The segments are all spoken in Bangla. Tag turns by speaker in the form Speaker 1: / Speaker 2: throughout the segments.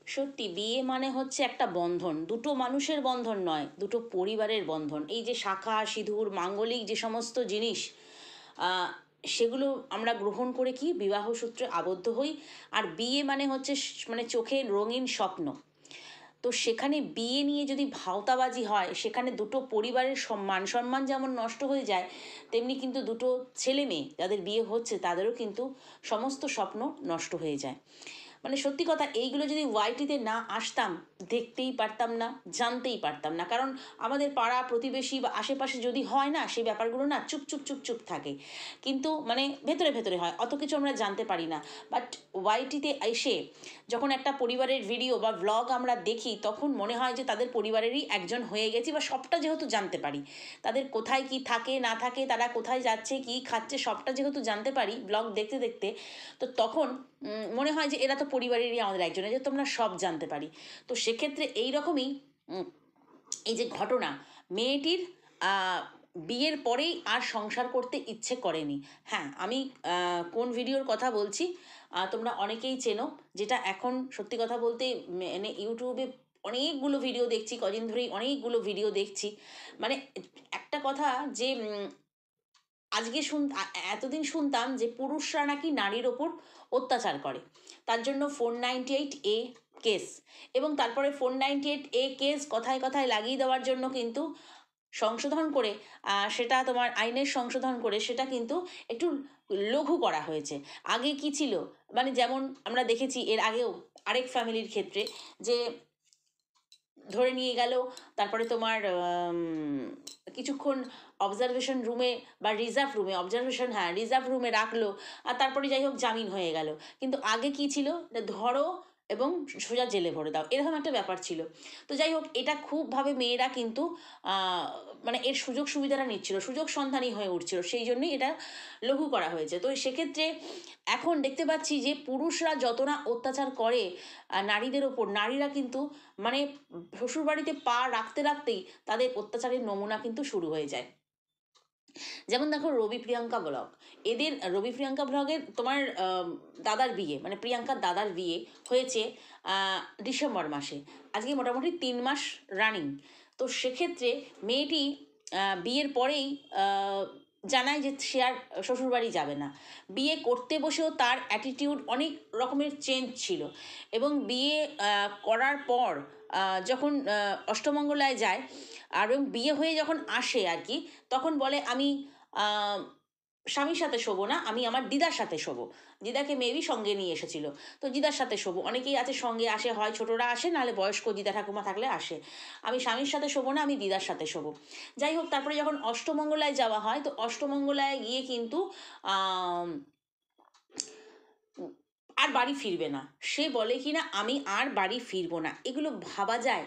Speaker 1: সত্যি বিয়ে মানে হচ্ছে একটা বন্ধন, দুটো মানুষের বন্ধন নয়, দুটো পরিবারের বন্ধন। এই যে শাঁখা সিঁদুর মাঙ্গলিক যে সমস্ত জিনিস, আহ, সেগুলো আমরা গ্রহণ করে কি বিবাহ সূত্রে আবদ্ধ হই। আর বিয়ে মানে হচ্ছে মানে চোখের রঙিন স্বপ্ন। তো সেখানে বিয়ে নিয়ে যদি ভাওতাবাজি হয়, সেখানে দুটো পরিবারের মান সম্মান যেমন নষ্ট হয়ে যায়, তেমনি কিন্তু দুটো ছেলে মেয়ে যাদের বিয়ে হচ্ছে তাদেরও কিন্তু সমস্ত স্বপ্ন নষ্ট হয়ে যায়। মানে সত্যি কথা, এইগুলো যদি ওয়াইটিতে না আসতাম, দেখতেই পারতাম না, জানতেই পারতাম না। কারণ আমাদের পাড়া প্রতিবেশী বা আশেপাশে যদি হয় না, সেই ব্যাপারগুলো না চুপ চুপ চুপ চুপ থাকে। কিন্তু মানে ভেতরে ভেতরে হয়, অত কিছু আমরা জানতে পারি না। বাট ওয়াইটিতে এসে যখন একটা পরিবারের ভিডিও বা ব্লগ আমরা দেখি, তখন মনে হয় যে তাদের পরিবারেরই একজন হয়ে গেছি, বা সবটা যেহেতু জানতে পারি, তাদের কোথায় কি থাকে না থাকে, তারা কোথায় যাচ্ছে কি খাচ্ছে, সবটা যেহেতু জানতে পারি ব্লগ দেখতে দেখতে, তো তখন মনে হয় যে এরা তো পরিবারেরই আমাদের একজনের, যে তোমরা সব জানতে পারি। তো সেক্ষেত্রে এই রকমই এই যে ঘটনা, মেয়েটির বিয়ের পরেই আর সংসার করতে ইচ্ছে করেনি। হ্যাঁ, আমি কোন ভিডিওর কথা বলছি তোমরা অনেকেই চেনো, যেটা এখন সত্যি কথা বলতে মানে ইউটিউবে অনেকগুলো ভিডিও দেখছি, কদিন ধরেই অনেকগুলো ভিডিও দেখছি। মানে একটা কথা যে আজকে এতদিন শুনতাম যে পুরুষরা নাকি নারীর ওপর অত্যাচার করে, তার জন্য 498A কেস, এবং তারপরে 498A কেস কথায় কথায় লাগিয়ে দেওয়ার জন্য কিন্তু সংশোধন করে, সেটা তোমার আইনের সংশোধন করে সেটা কিন্তু একটু লঘু করা হয়েছে। আগে কি ছিল, মানে যেমন আমরা দেখেছি এর আগেও আরেক ফ্যামিলির ক্ষেত্রে, যে ধরে নিয়ে গেল, তারপরে তোমার কিছুক্ষণ অবজারভেশন রুমে বা রিজার্ভ রুমে, অবজারভেশন হ্যাঁ রিজার্ভ রুমে রাখলো, আর তারপরে যাই হোক জামিন হয়ে গেল। কিন্তু আগে কি ছিল, ধরো এবং সোজা জেলে ভরে দাও, এরকম একটা ব্যাপার ছিল। তো যাই হোক, এটা খুবভাবে মেয়েরা কিন্তু মানে এর সুযোগ সুবিধাটা নিচ্ছিল, সুযোগ সন্ধানী হয়ে উঠছিল, সেই জন্যই এটা লঘু করা হয়েছে। তো সেক্ষেত্রে এখন দেখতে পাচ্ছি যে পুরুষরা যত না অত্যাচার করে নারীদের ওপর, নারীরা কিন্তু মানে শ্বশুরবাড়িতে পা রাখতে রাখতেই তাদের অত্যাচারের নমুনা কিন্তু শুরু হয়ে যায়। যেমন দেখো রবি প্রিয়াঙ্কা ব্লগ, এদের রবি প্রিয়াঙ্কা ব্লগের তোমার দাদার বিয়ে, মানে প্রিয়াঙ্কার দাদার বিয়ে হয়েছে ডিসেম্বর মাসে, আজকে মোটামুটি 3 মাস রানিং। তো সেক্ষেত্রে মেয়েটি বিয়ের পরেই জানায় যে সে আর শ্বশুরবাড়ি যাবে না। বিয়ে করতে বসেও তার অ্যাটিটিউড অনেক রকমের চেঞ্জ ছিল, এবং বিয়ে করার পর যখন অষ্টমঙ্গলায় যায়, আর এবং বিয়ে হয়ে যখন আসে আর কি, তখন বলে আমি আহ, স্বামীর সাথে শোবো না, আমি আমার দিদার সাথে শোবো। দিদাকে মেবি সঙ্গে নিয়ে এসেছিল। তো দিদার সাথে শোবো, অনেকেই আছে সঙ্গে আসে, হয় ছোটরা আসে, নাহলে বয়স্ক দিদা ঠাকুমা থাকলে আসে। আমি স্বামীর সাথে শোবো না, আমি দিদার সাথে শোবো। যাই হোক, তারপরে যখন অষ্টমঙ্গলায় যাওয়া হয়, তো অষ্টমঙ্গলায় গিয়ে কিন্তু আহ আর বাড়ি ফিরবে না। সে বলে কি না, আমি আর বাড়ি ফিরবো না। এগুলো ভাবা যায়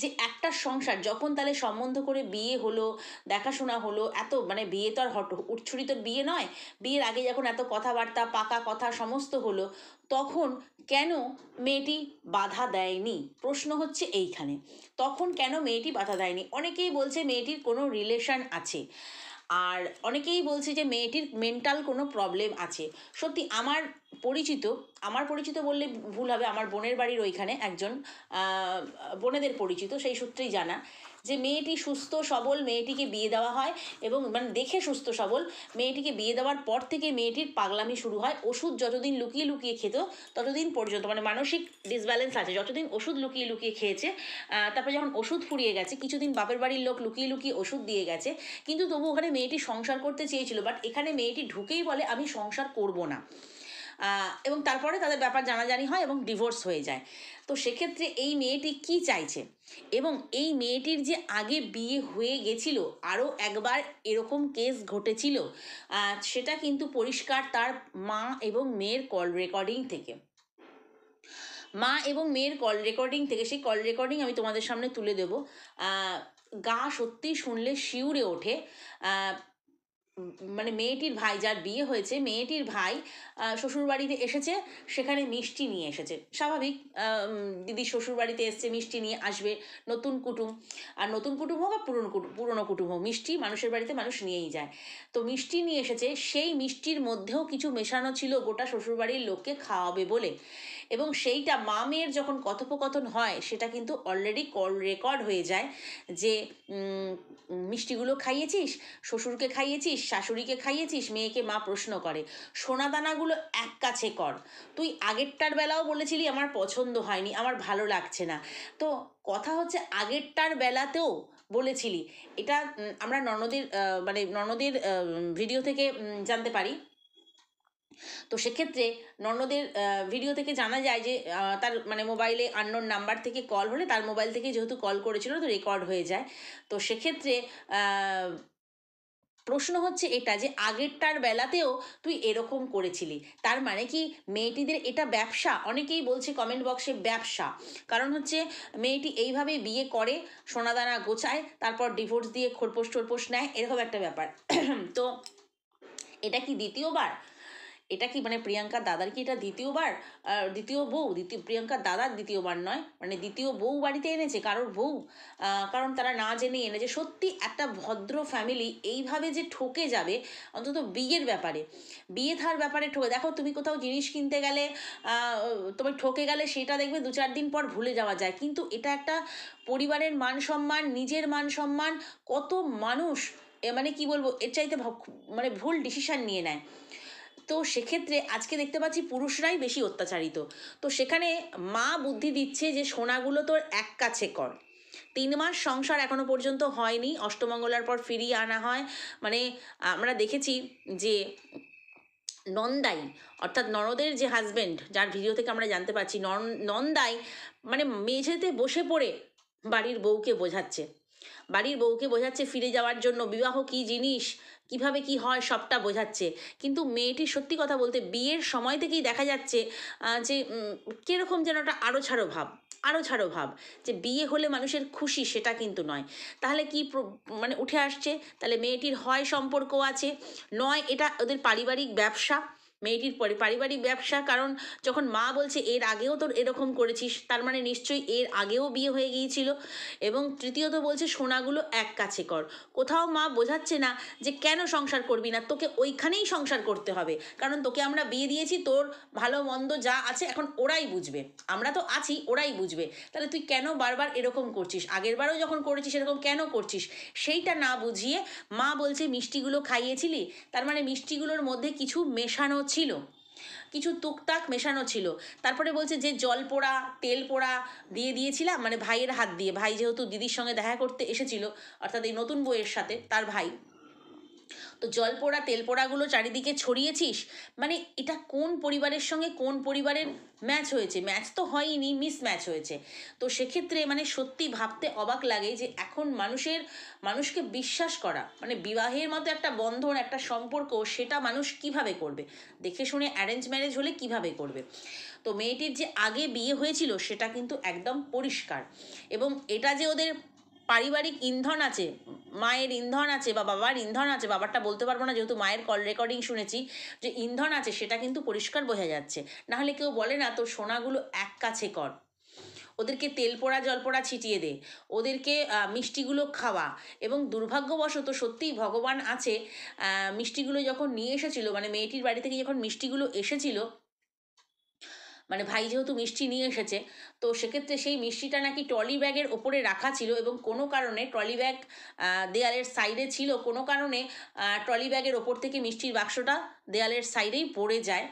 Speaker 1: যে একটা সংসার যখন তাহলে সম্বন্ধ করে বিয়ে হলো, দেখাশোনা হলো, এত মানে বিয়ে তো আর উচ্ছুরিত বিয়ে নয়, বিয়ের আগে যখন এত কথাবার্তা পাকা কথা সমস্ত হলো, তখন কেন মেয়েটি বাধা দেয়নি? প্রশ্ন হচ্ছে এইখানে, তখন কেন মেয়েটি বাধা দেয়নি? অনেকেই বলছে মেয়েটির কোনো রিলেশন আছে, আর অনেকেই বলছে যে মেয়েটির মেন্টাল কোনো প্রবলেম আছে। সত্যি পরিচিত আমার পরিচিত বললে ভুল হবে, আমার বোনের বাড়ির ওইখানে একজন বোনেদের পরিচিত, সেই সূত্রেই জানা যে মেয়েটি সুস্থ সবল, মেয়েটিকে বিয়ে দেওয়া হয়, এবং মানে দেখে সুস্থ সবল, মেয়েটিকে বিয়ে দেওয়ার পর থেকে মেয়েটির পাগলামি শুরু হয়। ওষুধ যতদিন লুকিয়ে লুকিয়ে খেত ততদিন পর্যন্ত, মানে মানসিক ডিসব্যালেন্স আছে যতদিন ওষুধ লুকিয়ে লুকিয়ে খেয়েছে, তারপরে যখন ওষুধ ফুরিয়ে গেছে, কিছুদিন বাপের বাড়ির লোক লুকিয়ে লুকিয়ে ওষুধ দিয়ে গেছে, কিন্তু তবু ওখানে মেয়েটি সংসার করতে চেয়েছিল, বাট এখানে মেয়েটি ঢুকেই বলে আমি সংসার করব না। এবং তারপরে তাদের ব্যাপার জানাজানি হয় এবং ডিভোর্স হয়ে যায়। তো সেক্ষেত্রে এই মেয়েটি কি চাইছে, এবং এই মেয়েটির যে আগে বিয়ে হয়ে গেছিল, আরও একবার এরকম কেস ঘটেছিল, সেটা কিন্তু পরিষ্কার তার মা এবং মেয়ের কল রেকর্ডিং থেকে। মা এবং মেয়ের কল রেকর্ডিং থেকে, সেই কল রেকর্ডিং আমি তোমাদের সামনে তুলে দেবো। গা সত্যি শুনলে শিউরে ওঠে। মানে মেয়েটির ভাই, যার বিয়ে হয়েছে, মেয়েটির ভাই শ্বশুরবাড়িতে এসেছে, সেখানে মিষ্টি নিয়ে এসেছে। স্বাভাবিক, দিদি শ্বশুরবাড়িতে এসছে, মিষ্টি নিয়ে আসবে, নতুন কুটুম। আর নতুন কুটুম হোক বা পুরনো কুটুম হোক, মিষ্টি মানুষের বাড়িতে মানুষ নিয়েই যায়। তো মিষ্টি নিয়ে এসেছে, সেই মিষ্টির মধ্যেও কিছু মেশানো ছিল গোটা শ্বশুরবাড়ির লোককে খাওয়াবে বলে। এবং সেইটা মা মেয়ের যখন কথোপকথন হয় সেটা কিন্তু অলরেডি কল রেকর্ড হয়ে যায় যে মিষ্টিগুলো খাইয়েছিস, শ্বশুরকে খাইয়েছিস, শাশুড়িকে খাইয়েছিস, মেয়েকে মা প্রশ্ন করে। সোনাদানাগুলো এক কাছে কর, তুই আগেরটার বেলাও বলেছিলি আমার পছন্দ হয়নি, আমার ভালো লাগছে না। তো কথা হচ্ছে আগেরটার বেলাতেও বলেছিলি, এটা আমরা ননদের মানে ননদের ভিডিও থেকে জানতে পারি। তো সেক্ষেত্রে ননদের ভিডিও থেকে জানা যায় যে তার মানে মোবাইলে আননোন নাম্বার থেকে কল হলে তার মোবাইল থেকে যেহেতু কল করেছিল তো রেকর্ড হয়ে যায়। তো সেক্ষেত্রে প্রশ্ন হচ্ছে এটা যে আগেরটার বেলাতেও তুই এরকম করেছিলি, তার মানে কি মেয়েটিদের এটা ব্যবসা? অনেকেই বলছে কমেন্ট বক্সে ব্যবসা। কারণ হচ্ছে মেয়েটি এইভাবেই বিয়ে করে, সোনাদানা গোছায়, তারপর ডিভোর্স দিয়ে খোরপোশ টোরপোশ নেয়, এরকম একটা ব্যাপার। তো এটা কি দ্বিতীয়বার? এটা কি মানে প্রিয়াঙ্কার দাদার কি এটা দ্বিতীয়বার? দ্বিতীয় বউ, প্রিয়াঙ্কার দাদার দ্বিতীয়বার নয়, মানে দ্বিতীয় বউ বাড়িতে এনেছে কারোর বউ। কারণ তারা না জেনে এনেছে। সত্যি একটা ভদ্র ফ্যামিলি এইভাবে যে ঠকে যাবে, অন্তত বিয়ের ব্যাপারে, বিয়ে থার ব্যাপারে ঠকে। দেখো তুমি কোথাও জিনিস কিনতে গেলে তুমি ঠকে গেলে সেটা দেখবে 2-4 দিন পর ভুলে যাওয়া যায়, কিন্তু এটা একটা পরিবারের মান সম্মান, নিজের মান সম্মান, কত মানুষ মানে কি বলবো, এর চাইতে মানে ভুল ডিসিশন নিয়ে নেয়। তো সেক্ষেত্রে আজকে দেখতে পাচ্ছি পুরুষরাই বেশি অত্যাচারিত। তো সেখানে মা বুদ্ধি দিচ্ছে যে সোনাগুলো তোর এক কাছে কর। 3 মাস সংসার এখনো পর্যন্ত হয়নি, অষ্টমঙ্গলার পর ফিরিয়ে আনা হয়। মানে আমরা দেখেছি যে নন্দাই, অর্থাৎ ননদের যে হাজবেন্ড, যার ভিডিও থেকে আমরা জানতে পারছি নন্দাই মানে মেঝেতে বসে পড়ে বাড়ির বউকে বোঝাচ্ছে ফিরে যাওয়ার জন্য, বিবাহ কী জিনিস, কিভাবে কি হয় সবটা বোঝাচ্ছে। কিন্তু মেয়েটির সত্যি কথা বলতে বিয়ের সময় থেকেই দেখা যাচ্ছে যে কীরকম যেন একটা আরো ছাড়ো ভাব, যে বিয়ে হলে মানুষের খুশি সেটা কিন্তু নয়। তাহলে কি মানে উঠে আসছে, তাহলে মেয়েটির হয় সম্পর্ক আছে, নয় এটা ওদের পারিবারিক ব্যবসা। মেয়েটির পারিবারিক ব্যবসা, কারণ যখন মা বলছে এর আগেও তোর এরকম করেছিস, তার মানে নিশ্চয়ই এর আগেও বিয়ে হয়ে গিয়েছিল। এবং তৃতীয়ত বলছে সোনাগুলো এক কাছে কর। কোথাও মা বোঝাচ্ছে না যে কেন সংসার করবি না, তোকে ওইখানেই সংসার করতে হবে, কারণ তোকে আমরা বিয়ে দিয়েছি, তোর ভালো মন্দ যা আছে এখন ওরাই বুঝবে, আমরা তো আছি, ওরাই বুঝবে। তাহলে তুই কেন বারবার এরকম করছিস, আগেরবারও যখন করেছিস এরকম কেন করছিস, সেইটা না বুঝিয়ে মা বলছে মিষ্টিগুলো খাইয়েছিলি, তার মানে মিষ্টিগুলোর মধ্যে কিছু মেশানো ছিল, কিছু টুকটাক মেশানো ছিল। তারপরে বলছে যে জল পোড়া তেল পোড়া দিয়ে দিয়েছিলাম, মানে ভাইয়ের হাত দিয়ে, ভাই যেহেতু দিদির সঙ্গে দেখা করতে এসেছিল, অর্থাৎ এই নতুন বউয়ের সাথে তার ভাই, তো জল পোড়া তেল পোড়াগুলো চারিদিকে ছড়িয়েছিস। মানে এটা কোন পরিবারের সঙ্গে কোন পরিবারের ম্যাচ হয়েছে? ম্যাচ তো হয়নি, মিসম্যাচ হয়েছে। তো সেক্ষেত্রে মানে সত্যি ভাবতে অবাক লাগে যে এখন মানুষকে বিশ্বাস করা, মানে বিবাহের মতো একটা বন্ধন, একটা সম্পর্ক, সেটা মানুষ কিভাবে করবে? দেখে শুনে অ্যারেঞ্জ ম্যারেজ হলে কিভাবে করবে? তো মেয়েটির যে আগে বিয়ে হয়েছিল সেটা কিন্তু একদম পরিষ্কার। এবং এটা যে ওদের পারিবারিক ইন্ধন আছে, মায়ের ইন্ধন আছে বা বাবার ইন্ধন আছে, বাবারটা বলতে পারবো না যেহেতু মায়ের কল রেকর্ডিং শুনেছি, যে ইন্ধন আছে সেটা কিন্তু পরিষ্কার বোঝা যাচ্ছে। নাহলে কেউ বলে না তোর সোনাগুলো এক কাছে কর, ওদেরকে তেল পোড়া জল পোড়া ছিটিয়ে দে, ওদেরকে মিষ্টিগুলো খাওয়া। এবং দুর্ভাগ্যবশত সত্যিই ভগবান আছে, মিষ্টিগুলো যখন নিয়ে এসেছিলো, মানে মেয়েটির বাড়ি থেকে যখন মিষ্টিগুলো এসেছিলো, মানে ভাই যেহেতু মিষ্টি নিয়ে এসেছে, তো সেক্ষেত্রে সেই মিষ্টিটা নাকি ট্রলি ব্যাগের ওপরে রাখা ছিল, এবং কোনো কারণে ট্রলি ব্যাগ দেয়ালের সাইডে ছিল, কোনো কারণে ট্রলি ব্যাগের ওপর থেকে মিষ্টির বাক্সটা দেয়ালের সাইডেই পড়ে যায়।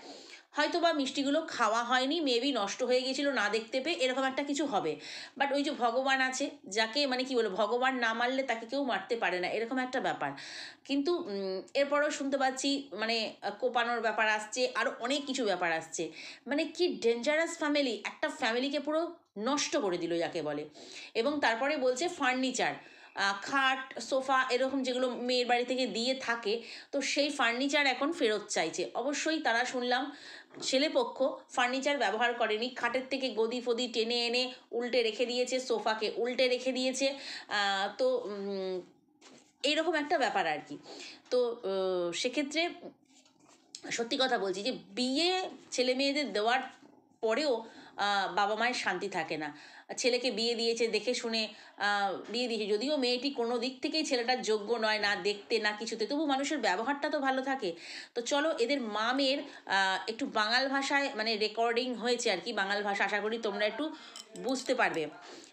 Speaker 1: হয়তো বা মিষ্টিগুলো খাওয়া হয়নি, মেবি নষ্ট হয়ে গেছিলো না দেখতে পেয়ে, এরকম একটা কিছু হবে। বাট ওই যে ভগবান আছে, যাকে মানে কি বলবো, ভগবান না মারলে তাকে কেউ মারতে পারে না, এরকম একটা ব্যাপার। কিন্তু এরপরেও শুনতে পাচ্ছি মানে কোপানোর ব্যাপার আসছে, আরও অনেক কিছু ব্যাপার আসছে। মানে কি ডেঞ্জারাস ফ্যামিলি, একটা ফ্যামিলিকে পুরো নষ্ট করে দিল যাকে বলে। এবং তারপরে বলছে ফার্নিচার, খাট সোফা এরকম যেগুলো মেয়ের বাড়ি থেকে দিয়ে থাকে, তো সেই ফার্নিচার এখন ফেরত চাইছে। অবশ্যই তারা শুনলাম ছেলেপক্ষ ফার্নিচার ব্যবহার করেনি, খাটের থেকে গদি ফদি টেনে এনে উল্টে রেখে দিয়েছে, সোফাকে উল্টে রেখে দিয়েছে। তো এইরকম একটা ব্যাপার আর কি। তো সেক্ষেত্রে সত্যি কথা বলছি যে বিয়ে ছেলে মেয়েদের দেওয়ার পরেও বাবা মায়ের শান্তি থাকে না। ছেলেকে বিয়ে দিয়েছে দেখে শুনে বিয়ে দিয়েছে, যদিও মেয়েটি কোনো দিক থেকেই ছেলেটার যোগ্য নয়, না দেখতে না কিছুতে, তবু মানুষের ব্যবহারটা তো ভালো থাকে। তো চলো এদের মা মেয়ের একটু বাঙাল ভাষায় মানে রেকর্ডিং হয়েছে আর কি, বাঙাল ভাষা, আশা করি তোমরা একটু বুঝতে পারবে।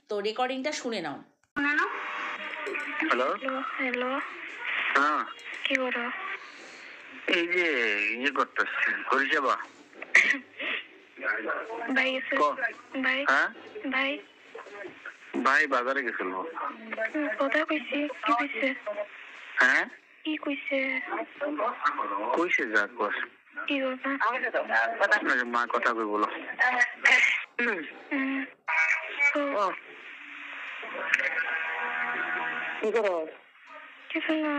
Speaker 1: তো রেকর্ডিংটা শুনে নাও।
Speaker 2: হ্যালো।
Speaker 3: হ্যালো,
Speaker 2: হ্যাঁ,
Speaker 3: কি করো?
Speaker 2: এই যে করতেছি পরিষেবা।
Speaker 3: ভাই গেছে? ভাই
Speaker 2: হ্যাঁ,
Speaker 3: ভাই
Speaker 2: ভাই বাজারে গেছিল।
Speaker 3: কথা কইছি, কি কইছে?
Speaker 2: হ্যাঁ,
Speaker 3: কি কইছে?
Speaker 2: কইছে যা কস।
Speaker 3: কি করবা?
Speaker 2: মা কথা কই বলো।
Speaker 3: তো
Speaker 2: কি করো?
Speaker 3: কিছু না,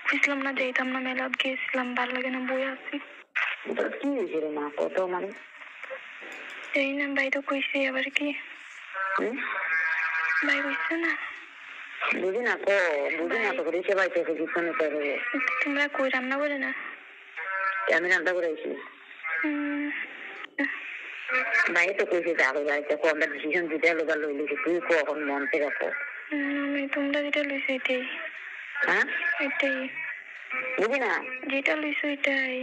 Speaker 3: বুঝলাম না, যাইতাম না, মেলাত গেছিলাম, ভালো লাগে না, বই আছি।
Speaker 2: কি হয়েছে রে মা? কত মানে
Speaker 3: এই না, ভাই তো কইছে, আবার কি ভাই কইছে না?
Speaker 2: বুঝি না তো পরিষেবা আইতেছে পিছনে করে।
Speaker 3: তোমরা কই রান্না করে না?
Speaker 2: আমি রান্না করে আইছি। ভাই তো কইছে যে আলো বাড়িতে আমরা ডিসিশন দিতে আলো বা লইলি তুই কখন মন থেকে রাখো।
Speaker 3: আমি তোমরা যেটা লইছো এটাই।
Speaker 2: হ্যাঁ,
Speaker 3: এটাই
Speaker 2: বুঝি না
Speaker 3: যেটা লইছো এটাই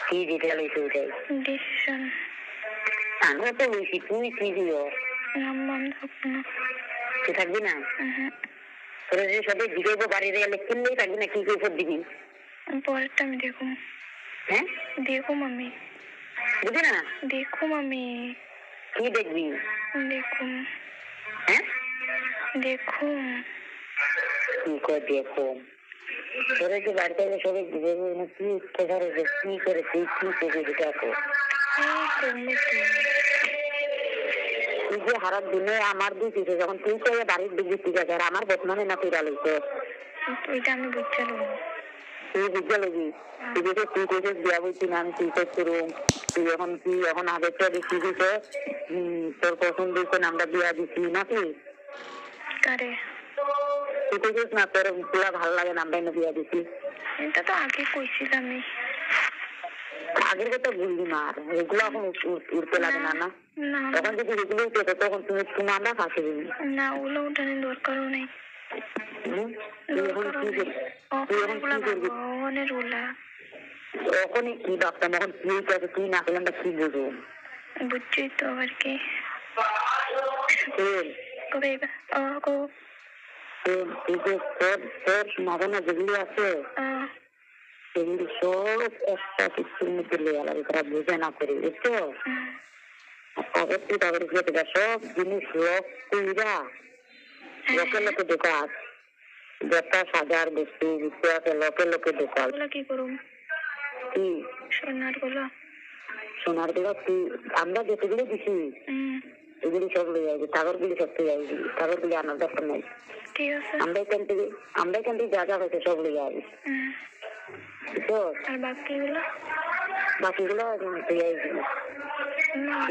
Speaker 2: কি যেটা লইছি ওইটাই
Speaker 3: ডিসিশন।
Speaker 2: আমিও তো লইছি, তুই কি দিও?
Speaker 3: নাম বন্ধ থাকবো না।
Speaker 2: তুই থাকবি না? তোরা যে সবাই জিগাইব বাড়িতে গেলে কিনলেই থাকবি না, কি কৈফত দিবি?
Speaker 3: পরেরটা আমি দেখুম।
Speaker 2: হ্যাঁ,
Speaker 3: দেখুম আমি,
Speaker 2: বুঝি না
Speaker 3: দেখুম আমি,
Speaker 2: কি দেখবি?
Speaker 3: দেখুম,
Speaker 2: হ্যাঁ,
Speaker 3: দেখুম।
Speaker 2: কি করে দেখো? তোরা যে বাড়িতে গেলে সবাই জিগাইব না, কি ইচ্ছে করে যে কি করে তুই কি করবি সেটা কর। তুই যে হারার দিনে আমার দিয়েছিস, যখন তুই কয়ে বাড়ির দিবি ঠিক আছে, আর আমার বদনামে না তুই ডালিস।
Speaker 3: ওইটা আমি বুঝতে পারবো।
Speaker 2: তুই বুঝতে লাগবি, তুই দেখে তুই কইছে বিয়া বলছি না, আমি তুই করছি রুম, তুই এখন আগে তো দেখি দিছে তোর পছন্দ হয়েছে আমরা বিয়া দিচ্ছি নাকি?
Speaker 3: কারে?
Speaker 2: তুই কইছিস না তোর পুরা ভালো লাগে না আমরা বিয়া দিচ্ছি।
Speaker 3: এটা তো আগে কইছিলামই।
Speaker 2: আগের কথা বললি না, আর এগুলো এখন উঠতে লাগে না। না তখন যদি এগুলো উঠে তখন তুমি আমরা ফাঁসে দিবি
Speaker 3: না, ওগুলো উঠানোর দরকারও নেই।
Speaker 2: তুই এখন কি করবি? তুই এখন কি করবি? ওখানে কি ভাবতাম, এখন তুই কাছে তুই না করলে আমরা কি বুঝবো?
Speaker 3: বুঝছি তো আবার কি
Speaker 2: কবে তোর সমাধানে যেগুলি আছে সেগুলি সব একটা কিছুর মধ্যে লেয়া লাগে, তারা বুঝে না করে, বুঝছো? কাগজ তুই কাগজ দিয়ে সব জিনিস লক কইরা লোকে লোকে দোকান যেটা সাজার বস্তু বুঝতে আছে লোকে দোকান।
Speaker 3: কি করুম?
Speaker 2: কি সোনার গুলো তুই আমরা যেগুলি দিছি এগুলি সব লই আসবি, কাগজ গুলি সব তুই আসবি, কাগজ গুলি আনার দরকার নাই।
Speaker 3: ঠিক আছে,
Speaker 2: আমরা এখান থেকে যা যা হয়েছে সব লই আসবি।
Speaker 3: আর
Speaker 2: বাকিগুলো তুই আসবি।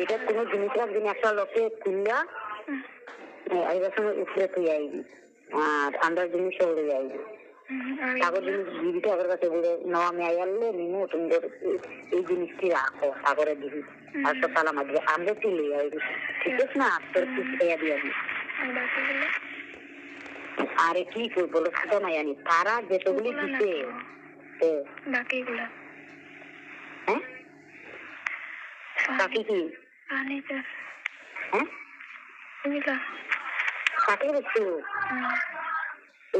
Speaker 2: এটা কোনো জিনিস রাখবি না, একটা লোকে খুললা আইবার সময় উঠলে তুই আসবি, আর আমরা জিনিস সব লই আসবি। কাগজ জিনিস দিবি আগের কাছে বলে নাও, আমি আইয়ালে নিমু তোমাদের এই জিনিসটি রাখো সাগরে দিবি, আর তো তালা মাঝে আমরা তুই লই আসবি, ঠিক আছে না? তোর কিছু টাকা দিয়ে আসবি। আরে কি করবো সেটা নাই, জানি তারা যেগুলি দিচ্ছে
Speaker 3: বাকিগুলা।
Speaker 2: হ্যাঁ, বাকি কি? হ্যাঁ, বাকি বলছো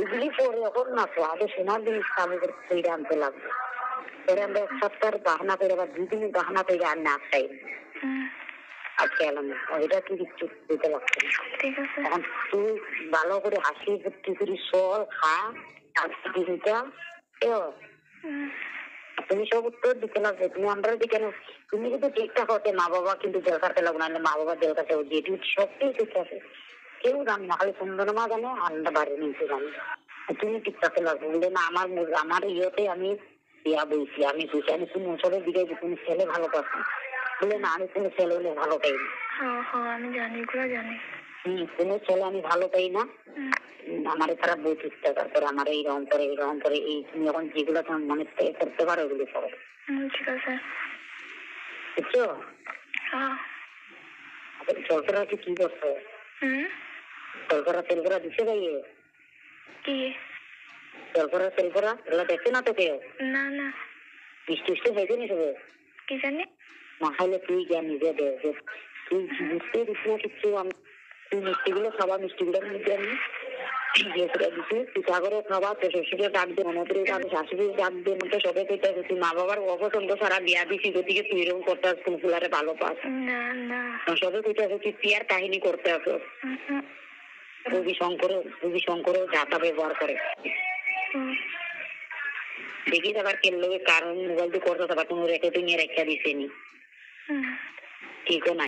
Speaker 2: এগুলি পরে এখন না তো, আগে সোনার জিনিস কাবু করে তৈরি আনতে লাগবে। পরে আমরা এক সপ্তাহ বাহানা করে বা 2 দিনের বাহানা করে আর না চাই আজকে এলাম ওইটা কি কিছু দিতে লাগছে। এখন তুই ভালো করে হাসি ফুর্তি করি সল খা তুমি সব উত্তর দিতে লাগবে। তুমি আমরা দিকে তুমি কিন্তু ঠিকঠাক হতে মা বাবা কিন্তু জেল কাটতে লাগবে না, মা বাবা জেল কাটতে যেটি সবটাই ঠিক আছে, কেউ জানি না, খালি সুন্দর মা জানে আমরা বাড়ি নিতে জানি। তুমি ঠিকঠাক লাগবে বলে না আমার ইয়েতে আমি বিয়া বলছি, আমি বুঝি আমি তুমি অঞ্চলের দিকে তুমি ছেলে ভালো পাচ্ছি বলে না, আমি কোনো ছেলে হলে ভালো পাই না।
Speaker 3: আমি জানি, এগুলো জানি।
Speaker 2: কোনো ছেলে আমি ভালো পাই না, আমার তারা বই চেষ্টা তারপরে আমার এইরকম করে এই তুমি এখন যেগুলো তোমার মনে করতে পারো ওগুলো করো,
Speaker 3: ঠিক আছে
Speaker 2: বুঝছো? চলতে রাখছি কি করছো?
Speaker 3: হুম।
Speaker 2: তেল করা দিচ্ছে গাইয়ে,
Speaker 3: কি?
Speaker 2: তেল করা এগুলো দেখছে না তো কেউ?
Speaker 3: না না,
Speaker 2: মিষ্টি মিষ্টি হয়েছে নি সবে?
Speaker 3: কি জানি।
Speaker 2: মাখাইলে তুই জ্ঞান নিজে দে, যে তুই বুঝতে দিচ্ছি না কিচ্ছু। তুই মিষ্টিগুলো খাবা, মিষ্টিগুলোর মধ্যে আমি দিচ্ছি, তুই সাগরে খাবা, তো শ্বশুরে ডাকবে, মনোদরে ডাকবে, শাশুড়ি ডাকবে, মতো সবে তুই তুই মা বাবার অপছন্দ সারা বিয়া দিছি, গতিকে তুই এরকম করতে আস, কোন ফুলারে ভালো পাস
Speaker 3: না না।
Speaker 2: সবে তুই তুই আর কাহিনী করতে আসো। রবি শঙ্করও যাতা ব্যবহার করে। দেখি আবার কেন লোকের কারণ মোবাইল দিয়ে করতে, আবার কোনো রেকর্ডিং এ রেখা দিছেনি, ঠিক না?